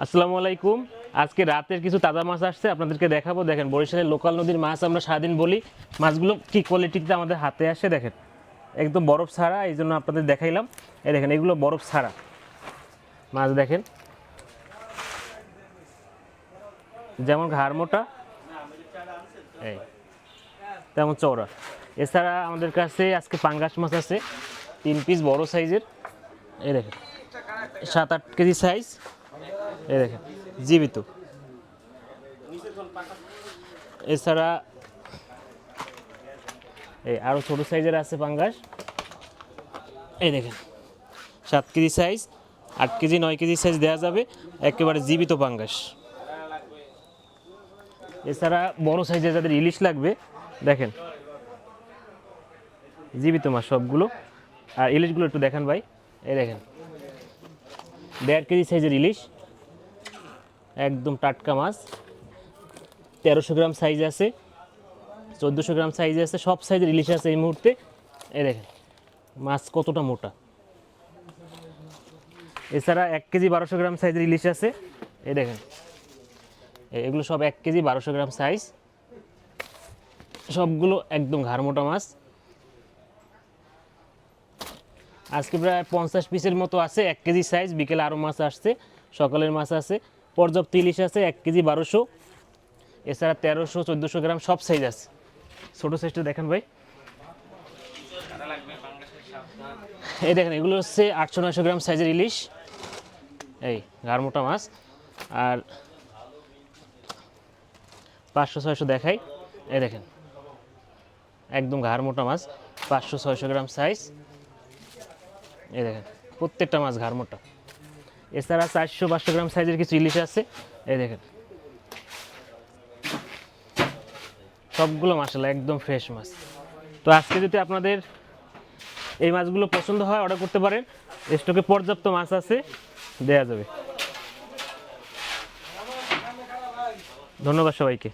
আসসালামু আলাইকুম। আজকে রাতের কিছু তাজা মাছ আসছে, আপনাদেরকে দেখাবো। দেখেন, বরিশালের লোকাল নদীর মাছ আমরা সারাদিন বলি, মাছগুলো কি কোয়ালিটিতে আমাদের হাতে আসে দেখেন, একদম বরফ ছাড়া। এই জন্য আপনাদের দেখাইলাম। এই দেখেন, এগুলো বরফ ছাড়া মাছ। দেখেন যেমন ঘাড় মোটা, এই তেমন চওড়া। এছাড়া আমাদের কাছে আজকে পাঙ্গাস মাছ আছে 3 পিস বড় সাইজের। এই দেখেন 7-8 কেজি সাইজ। এই দেখেন জীবিত। এছাড়া এই আরও ছোটো সাইজের আছে পাঙ্গাস। এই দেখেন 7 KG size, 8 KG 9 KG size দেওয়া যাবে, একেবারে জীবিত পাঙ্গাস। এছাড়া বড় সাইজের যাদের ইলিশ লাগবে, দেখেন জীবিত মাছ সবগুলো। আর ইলিশগুলো একটু দেখেন ভাই, এই দেখেন 1.5 কেজি সাইজের ইলিশ, একদম টাটকা মাছ। 1300 গ্রাম সাইজ আছে, 1400 গ্রাম সাইজ আছে, সব সাইজের ইলিশ আছে এই মুহূর্তে। এই দেখেন মাছ কতটা মোটা। এছাড়া 1 কেজি 1200 গ্রাম সাইজের ইলিশ আছে। এই দেখেন এগুলো সব 1 কেজি 1200 গ্রাম সাইজ, সবগুলো একদম ঘাড় মোটা মাছ। আজকে প্রায় 50 পিসের মতো আছে 1 কেজি সাইজ। বিকেলে আরও মাছ আসছে, সকালের মাছ আছে, পর্যাপ্ত ইলিশ আছে 1 কেজি 1200। এছাড়া 1300 1400 গ্রাম সব সাইজ আছে। ছোটো সাইজটা দেখেন ভাই, এই দেখেন এগুলো হচ্ছে 800-900 গ্রাম সাইজের ইলিশ, এই ঘাড় মোটা মাছ। আর 500-600 দেখাই, এই দেখেন একদম ঘাড় মোটা মাছ, 500-600 গ্রাম সাইজ। এই দেখেন প্রত্যেকটা মাছ ঘাড় মোটা। এছাড়া 400-500 গ্রাম সাইজের কিছু ইলিশ আছে। এই দেখেন সবগুলো মাশাআল্লাহ একদম ফ্রেশ মাছ। তো আজকে যদি আপনাদের এই মাছগুলো পছন্দ হয়, অর্ডার করতে পারেন। স্টকে পর্যাপ্ত মাছ আছে, দেয়া যাবে। ধন্যবাদ সবাইকে।